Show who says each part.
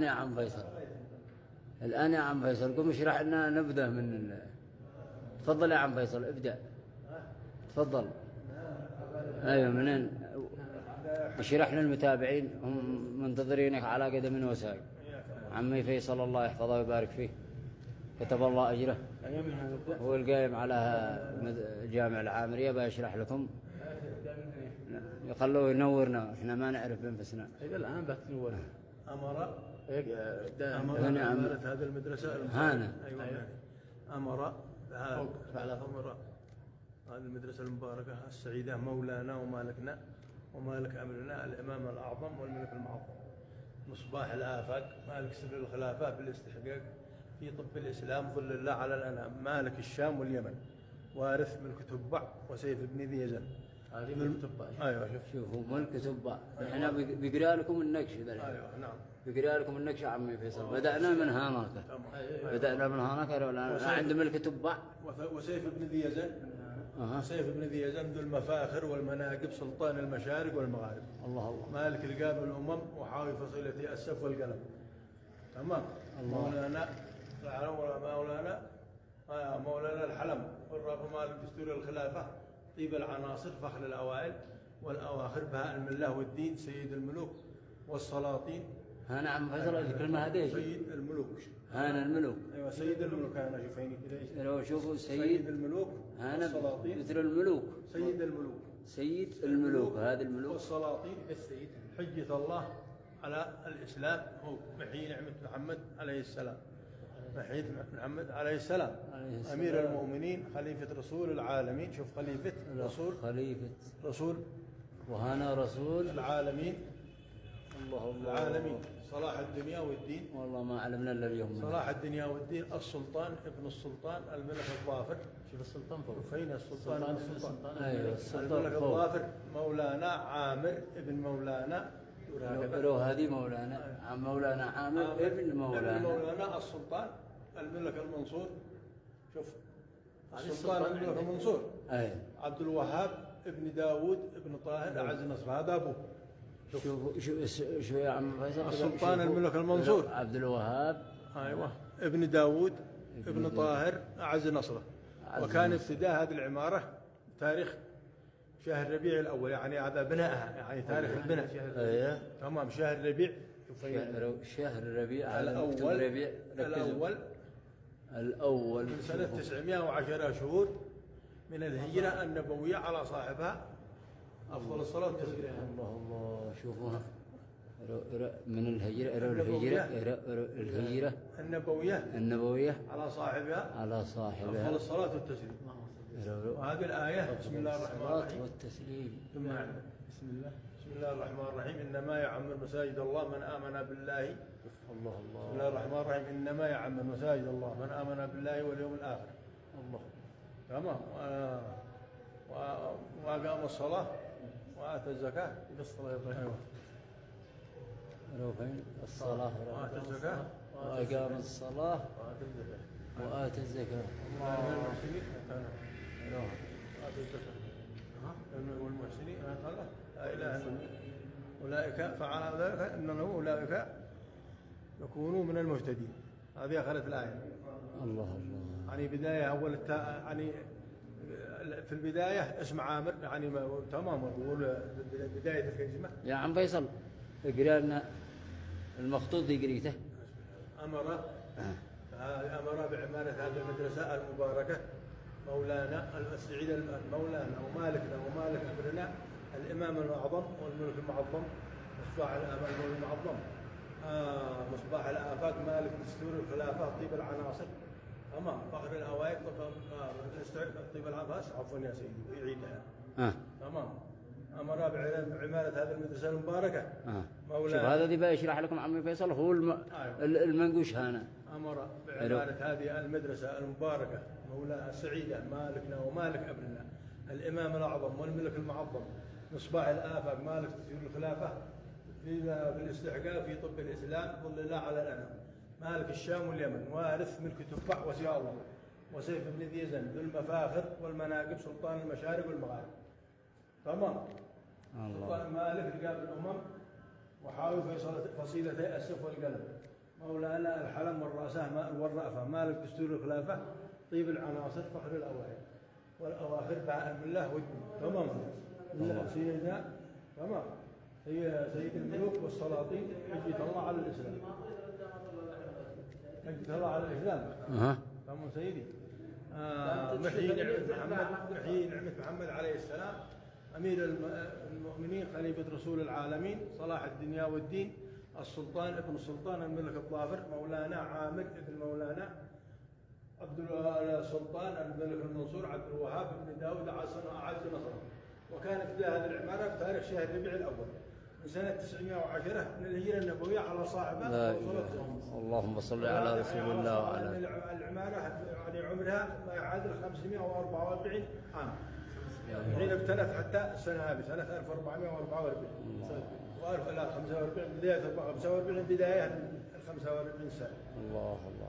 Speaker 1: يا عم فيصل، الآن يا عم فيصل قم اشرح لنا نبذة من تفضل يا عم فيصل، ابدأ تفضل. أيوة منين؟ اشرح للمتابعين هم منتظرينك على قدم وساق. عمي فيصل الله يحفظه ويبارك فيه، كتب الله أجره. هو القايم على جامع العامرية بيشرح لكم، يخلوه ينورنا، احنا ما نعرف بنفسنا.
Speaker 2: الآن بتنور أمر
Speaker 1: أمر
Speaker 2: هذه المدرسة
Speaker 1: هانا.
Speaker 2: أيوة. أمر هذه المدرسة المباركة السعيدة مولانا ومالكنا ومالك أمرنا الإمام الأعظم والملك المعظم مصباح الآفاق مالك سر الخلافة بالاستحقاق في طب الإسلام ظل الله على الأنام مالك الشام واليمن وارث ملك تبع وسيف بن ذي يزن.
Speaker 1: هذه ملك تبع. أيوة شوفوا ملك تبع. إحنا بيقرأ لكم النكش ذا.
Speaker 2: أيوة نعم.
Speaker 1: بيقرأ لكم النكش عمي فيصل. بدأنا من هناك. بدأنا من هناك عند ملك تبع.
Speaker 2: وسيف بن ذي يزن. سيف بن ذي يزن ذو المفاخر والمناقب سلطان المشارق والمغارب.
Speaker 1: الله الله.
Speaker 2: مالك رقاب الأمم وحاوي فصيلة السف والقلم. تمام. مولانا الحلم والرب مالك دستور الخلافة طيب العناصر فخر الأوائل والأواخر بهاء المله والدين سيد الملوك والسلاطين.
Speaker 1: ها نعم فيصل الكلمة هذه
Speaker 2: سيد الملوك.
Speaker 1: هانا الملوك.
Speaker 2: أيوة سيد الملوك. أنا شوفيني كذا.
Speaker 1: لو شوفوا
Speaker 2: سيد الملوك.
Speaker 1: هانا مثل الملوك.
Speaker 2: سيد الملوك.
Speaker 1: سيد الملوك. هذه الملوك.
Speaker 2: والسلاطين السيد. حجة الله على الإسلام هو محيي نعمة محمد عليه السلام. محيي محمد عليه السلام. أمير المؤمنين خليفة رسول العالمين. شوف خليفة رسول.
Speaker 1: خليفة
Speaker 2: رسول.
Speaker 1: وهنا رسول
Speaker 2: العالمين.
Speaker 1: الله الله.
Speaker 2: العالمين صلاح الدنيا والدين.
Speaker 1: والله ما علمنا الا اليوم.
Speaker 2: صلاح الدنيا والدين السلطان ابن السلطان الملك الظافر.
Speaker 1: شوف السلطان فوق.
Speaker 2: فين السلطان؟ السلطان.
Speaker 1: ايوه السلطان
Speaker 2: الملك الظافر مولانا عامر ابن مولانا.
Speaker 1: لو هذه مولانا مولانا عامر ابن
Speaker 2: مولانا السلطان الملك المنصور. شوف السلطان الملك المنصور.
Speaker 1: اي
Speaker 2: عبد الوهاب ابن داود ابن طاهر اعز نصر هذا ابوه.
Speaker 1: شو يا عم فيصل.
Speaker 2: السلطان الملك المنصور
Speaker 1: عبد الوهاب.
Speaker 2: ايوه ابن داود ابن طاهر اعز نصره. وكان ابتداء هذه العماره تاريخ شهر ربيع الاول يعني هذا بنائها يعني تاريخ البناء.
Speaker 1: ايوه
Speaker 2: تمام شهر ربيع.
Speaker 1: شهر ربيع
Speaker 2: الاول.
Speaker 1: ربيع الاول
Speaker 2: من سنه 910 شهور من الهجره النبويه على صاحبها افضل الصلاه والتسليم.
Speaker 1: الله الله. شوفوها من الهجرة النبوية
Speaker 2: على صاحبها أفضل الصلاة والتسليم. وهذه الآية بسم الله الرحمن الرحيم
Speaker 1: والتسليم.
Speaker 2: بسم الله الرحمن الرحيم إنما يعمر مساجد الله من آمن بالله.
Speaker 1: الله الله.
Speaker 2: بسم الله الرحمن الرحيم إنما يعمر مساجد الله من آمن بالله واليوم الآخر.
Speaker 1: الله
Speaker 2: تمام. وأقام الصلاة وآتى الزكاة.
Speaker 1: أيوة. فين الصلاة
Speaker 2: وآتى الزكاة
Speaker 1: وأقام الصلاة وآتى الزكاة.
Speaker 2: والمحسنين وآتى الزكاة والمحسنين لا إله إلا أولئك فعلى ذلك إنه أولئك يكونوا من المهتدين. هذه آخرة الآية.
Speaker 1: الله الله.
Speaker 2: يعني بداية أول يعني في البداية اسم عامر يعني تمام يقول بداية الكلمة.
Speaker 1: يا عم فيصل اقرأ لنا المخطوط يقريته.
Speaker 2: أمر بعمارة هذه المدرسة المباركة مولانا السعيد مولانا ومالكنا ومالك أمرنا الإمام الأعظم والملك المعظم مصباح الملك المعظم مصباح الآفاق مالك دستور الخلافة طيب العناصر. تمام فخر الأوائل طيب العناصر. عفوا يا سيدي يعيدها. تمام. أمر بعمارة هذه المدرسة المباركة.
Speaker 1: شوف هذا دي بقى يشرح لكم عمي فيصل هو المنقوش هنا.
Speaker 2: أمر بعمارة هذه المدرسة المباركة مولانا السعيدة مالكنا ومالك أمرنا الإمام الأعظم والملك المعظم مصباح الآفاق مالك دستور الخلافة في الاستحقاق في طب الإسلام ظل الله على الأنام مالك الشام واليمن وارث ملك تفع وسيا الله وسيف بن ذي يزن ذو المفاخر والمناقب سلطان المشارق والمغارب. تمام.
Speaker 1: الله.
Speaker 2: سلطان مالك رقاب الأمم وحاوي فصيلتي السف والقلم. مولانا الحلم والرأفة مالك دستور الخلافة طيب العناصر فخر الأوائل والأواخر باء المله والدين. تمام الله سيدنا تمام هي سيد الملوك والسلاطين حجة الله على الإسلام. حجة الله على الإسلام. تمام سيدي. محيي نعمة محمد عليه السلام أمير المؤمنين خليفة رسول العالمين صلاح الدنيا والدين السلطان ابن السلطان الملك الظافر مولانا عامر ابن مولانا عبد السلطان الملك المنصور عبد الوهاب بن داود أعز نصره. وكانت هذه العمارة في تاريخ شهر ربيع الأول من سنة 910 من الهجرة النبوية على صاحبها.
Speaker 1: اللهم صل على رسول الله وعلى
Speaker 2: العمارة يعني عمرها ما يعادل 544 عام حين ابتنت حتى السنة هذه سنة 1444 لا 45 بداية 45 بداية 45 سنة.
Speaker 1: الله الله.